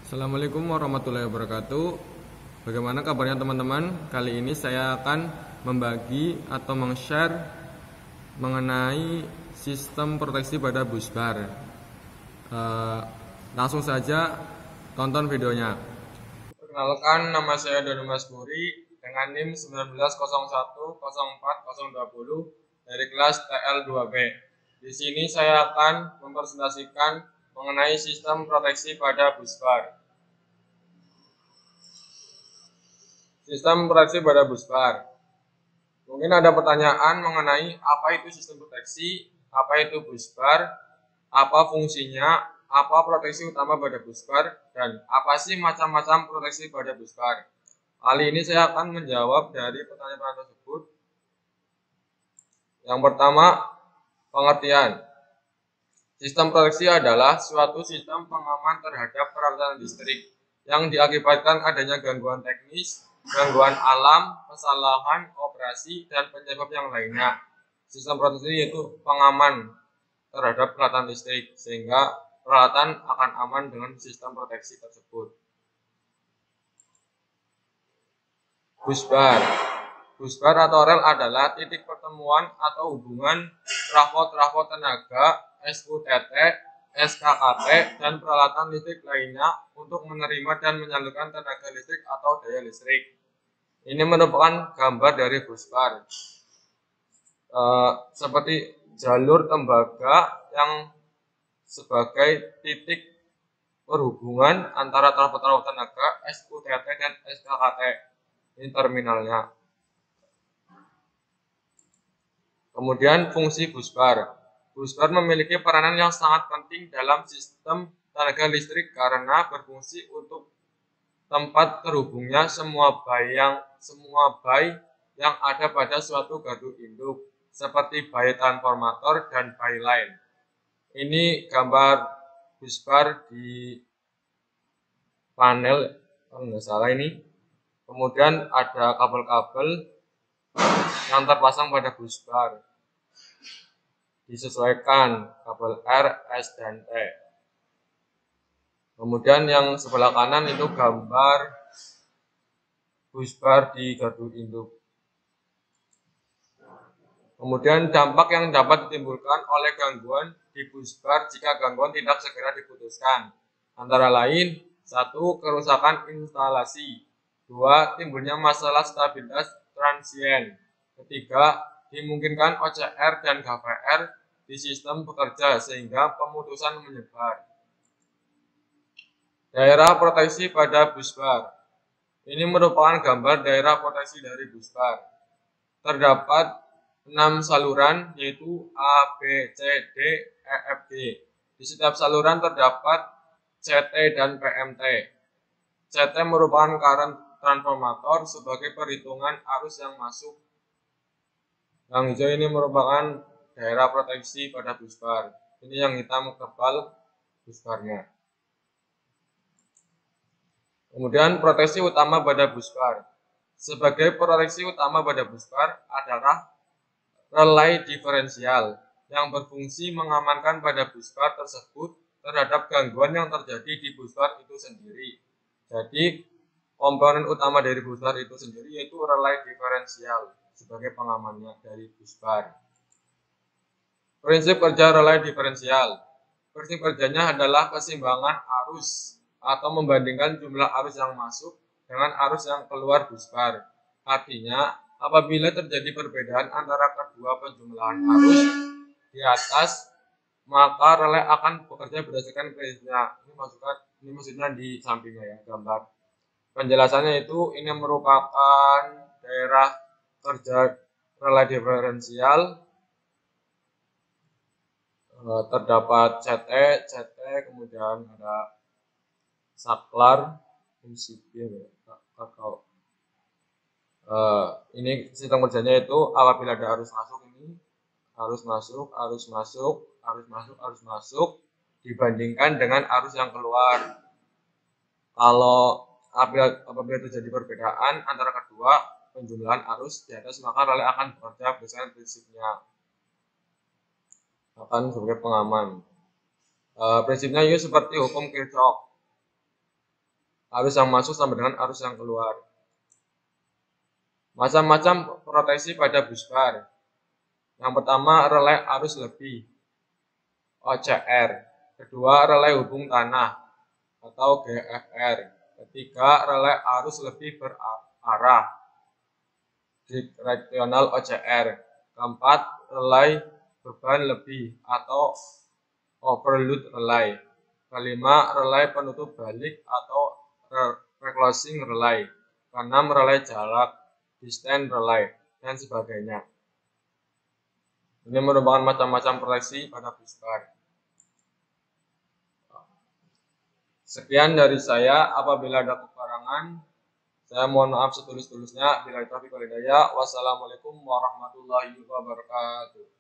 Assalamualaikum warahmatullahi wabarakatuh. Bagaimana kabarnya teman-teman? Kali ini saya akan membagi atau meng-share mengenai sistem proteksi pada bus bar. Langsung saja tonton videonya. Perkenalkan, nama saya Doni Masburi dengan NIM 19010420 dari kelas TL2B. Di sini saya akan mempresentasikan mengenai sistem proteksi pada bus bar. Sistem proteksi pada bus bar. Mungkin ada pertanyaan mengenai apa itu sistem proteksi, apa itu bus bar, apa fungsinya, apa proteksi utama pada bus bar, dan apa sih macam-macam proteksi pada bus bar. Kali ini saya akan menjawab dari pertanyaan tersebut. Yang pertama, pengertian. Sistem proteksi adalah suatu sistem pengaman terhadap peralatan listrik yang diakibatkan adanya gangguan teknis, gangguan alam, kesalahan operasi, dan penyebab yang lainnya. Sistem proteksi yaitu pengaman terhadap peralatan listrik, sehingga peralatan akan aman dengan sistem proteksi tersebut. Bus bar. Bus bar atau rel adalah titik pertemuan atau hubungan trafo-trafo tenaga, SUTT, SKKT, dan peralatan listrik lainnya untuk menerima dan menyalurkan tenaga listrik atau daya listrik. Ini merupakan gambar dari bus bar. Seperti jalur tembaga yang sebagai titik perhubungan antara trafo-trafo tenaga, SUTT, dan SKKT. Ini terminalnya. Kemudian fungsi bus bar. Bus bar memiliki peranan yang sangat penting dalam sistem tenaga listrik karena berfungsi untuk tempat terhubungnya semua bay yang ada pada suatu gardu induk, seperti bay transformator dan bay line. Ini gambar bus bar di panel, kalau nggak salah ini. Kemudian ada kabel-kabel yang terpasang pada bus bar. Disesuaikan kabel R, S, dan T. Kemudian yang sebelah kanan itu gambar bus bar di gardu induk. Kemudian dampak yang dapat ditimbulkan oleh gangguan di bus bar jika gangguan tidak segera diputuskan. Antara lain, 1. Kerusakan instalasi. 2. Timbulnya masalah stabilitas transien. 3. Dimungkinkan OCR dan GVR di sistem bekerja sehingga pemutusan menyebar. Daerah proteksi pada bus bar. Ini merupakan gambar daerah proteksi dari bus bar. Terdapat 6 saluran yaitu A, B, C, D, E, F, G. Di setiap saluran terdapat CT dan PMT. CT merupakan current transformator sebagai perhitungan arus yang masuk. Yang hijau ini merupakan daerah proteksi pada bus bar. Ini yang hitam tebal bus barnya. Kemudian proteksi utama pada bus bar. Sebagai proteksi utama pada bus bar adalah relay diferensial yang berfungsi mengamankan pada bus bar tersebut terhadap gangguan yang terjadi di bus bar itu sendiri. Jadi komponen utama dari bus bar itu sendiri yaitu relay diferensial sebagai pengamannya dari bus bar. Prinsip kerja relay diferensial. Prinsip kerjanya adalah keseimbangan arus atau membandingkan jumlah arus yang masuk dengan arus yang keluar bus bar. Artinya, apabila terjadi perbedaan antara kedua penjumlahan arus di atas, maka relay akan bekerja berdasarkan prinsipnya. Ini maksudnya di sampingnya ya, gambar. Penjelasannya itu ini merupakan daerah kerja relay diferensial. Terdapat CT, kemudian ada saklar, ini sistem kerjanya itu apabila ada arus masuk ini, arus masuk dibandingkan dengan arus yang keluar. Kalau apabila terjadi perbedaan antara kedua penjumlahan arus di atas, maka relay akan bekerja berdasarkan prinsipnya, akan sebagai pengaman. Prinsipnya itu seperti hukum Kirchhoff. arus yang masuk sama dengan arus yang keluar. Macam-macam proteksi pada busbar. Yang pertama, relay arus lebih, OCR. Kedua, relay hubung tanah, atau GFR. Ketiga, relay arus lebih berarah, direksional OCR. Keempat, relay beban lebih, atau overload relay. Kelima, relay penutup balik, atau reclosing relay. Keenam, relay jarak, distance relay, dan sebagainya. Ini merupakan macam-macam proteksi pada busbar. Sekian dari saya. Apabila ada kekurangan, saya mohon maaf setulus-tulusnya. Bila taufiq wal hidayah. Wassalamualaikum warahmatullahi wabarakatuh.